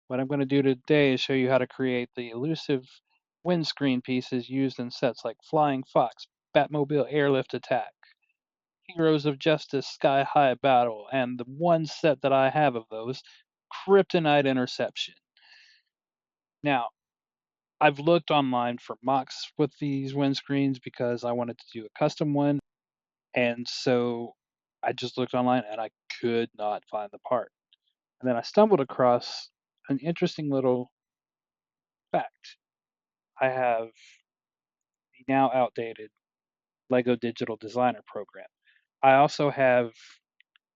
What I'm going to do today is show you how to create the elusive windscreen pieces used in sets like Flying Fox, Batmobile Airlift Attack, Heroes of Justice Sky High Battle, and the one set that I have of those, Kryptonite Interception. Now, I've looked online for mocks with these windscreens because I wanted to do a custom one, and so I just looked online and I could not find the part. And then I stumbled across an interesting little fact. I have the now outdated Lego Digital Designer program. I also have,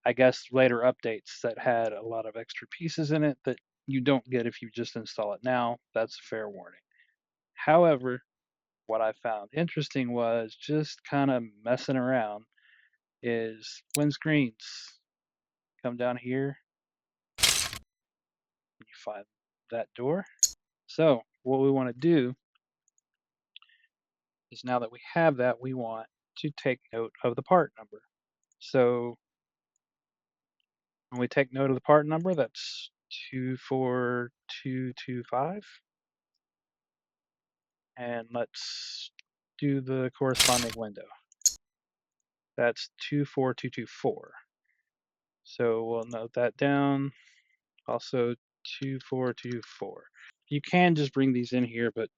I guess, later updates that had a lot of extra pieces in it that you don't get if you just install it now. That's a fair warning. However, what I found interesting was just kind of messing around is windscreens. Come down here, you find that door. So what we want to do is now that we have that, we want to take note of the part number. So when we take note of the part number, that's 24225. And let's do the corresponding window. That's 24224. So we'll note that down. Also 2424. You can just bring these in here, but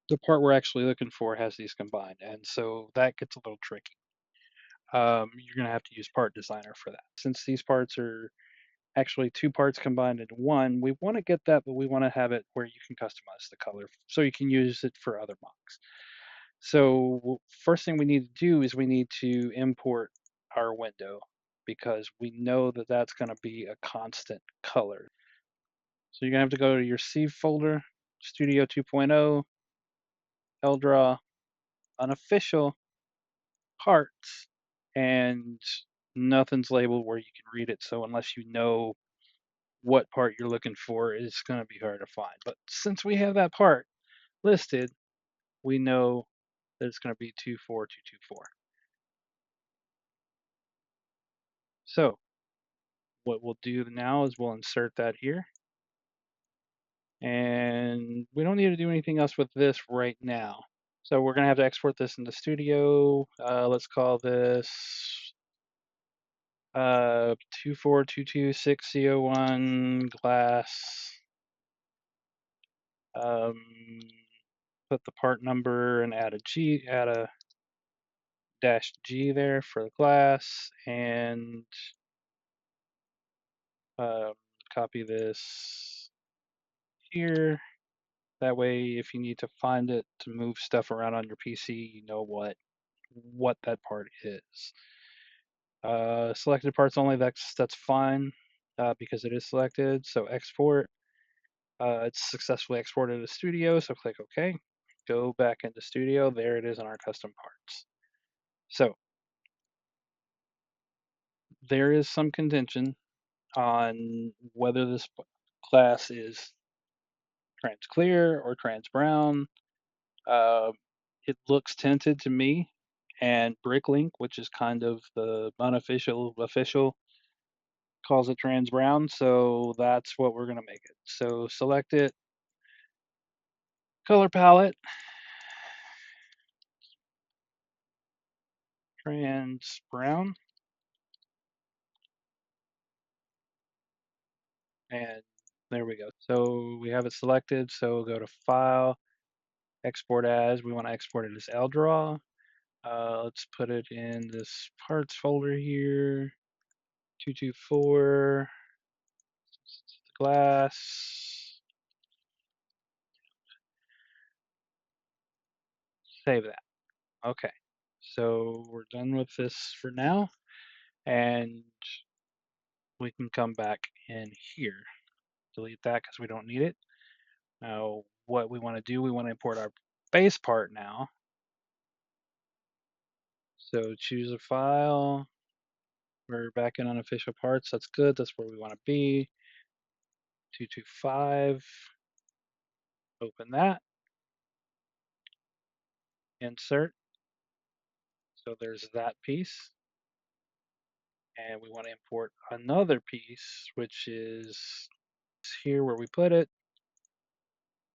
the part we're actually looking for has these combined, and so that gets a little tricky. You're going to have to use Part Designer for that. Since these parts are actually two parts combined into one, we want to get that, but we want to have it where you can customize the color so you can use it for other mocks. So first thing we need to do is we need to import our window because we know that that's going to be a constant color. So you're going to have to go to your C folder, Studio 2.0, ElDraw, unofficial parts, and nothing's labeled where you can read it. So unless you know what part you're looking for, it's going to be hard to find. But since we have that part listed, we know that it's going to be 24224. So what we'll do now is we'll insert that here. And we don't need to do anything else with this right now. So we're going to have to export this into Studio. Let's call this 24226C01 glass. Um, put the part number and add a -G there for the glass, and uh, copy this here. That way, if you need to find it to move stuff around on your PC, you know what that part is. Selected parts only. That's fine because it is selected. So export. It's successfully exported to Studio. So click OK. Go back into Studio. There it is in our custom parts. So there is some contention on whether this class is trans clear or trans brown. It looks tinted to me, and Bricklink, which is kind of the unofficial official, calls it trans brown. So that's what we're gonna make it. So select it, color palette, trans brown, and there we go. So we have it selected. So go to File, Export As. We want to export it as ElDraw. Let's put it in this parts folder here. 224 glass. Save that. Okay. So we're done with this for now, and we can come back in here. Delete that because we don't need it. Now, what we want to do, we want to import our base part now. So choose a file. We're back in unofficial parts. That's good. That's where we want to be. 225. Open that. Insert. So there's that piece. And we want to import another piece, which is here where we put it.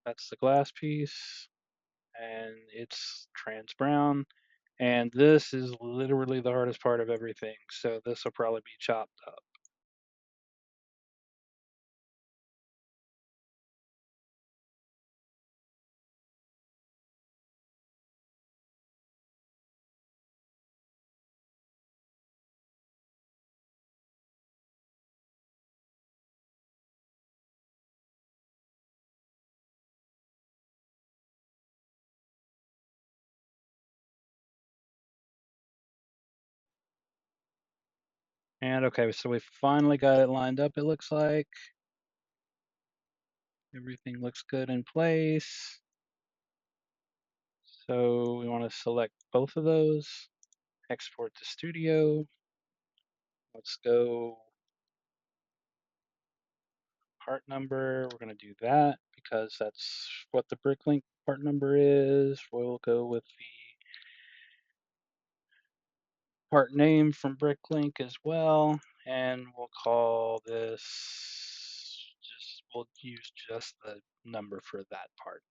That's the glass piece, and it's trans brown. And this is literally the hardest part of everything, so this will probably be chopped up. And okay, so we finally got it lined up, it looks like. Everything looks good in place. So we want to select both of those, export to Studio. Let's go part number. We're going to do that because that's what the Bricklink part number is. We'll go with the part name from Bricklink as well, and we'll call this we'll use just the number for that part.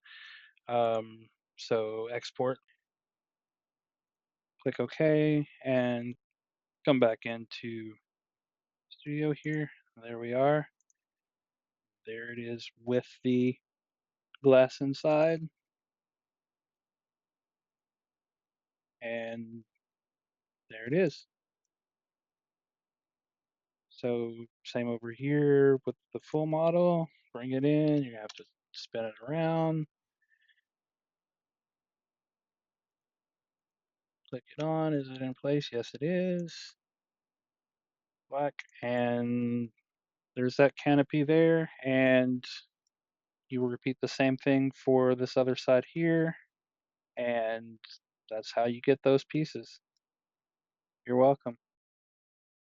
So export, click OK, and come back into Studio here. There we are. There it is with the glass inside. And there it is. So same over here with the full model. Bring it in. You have to spin it around. Click it on. Is it in place? Yes, it is. Black. And there's that canopy there. And you will repeat the same thing for this other side here. And that's how you get those pieces. You're welcome.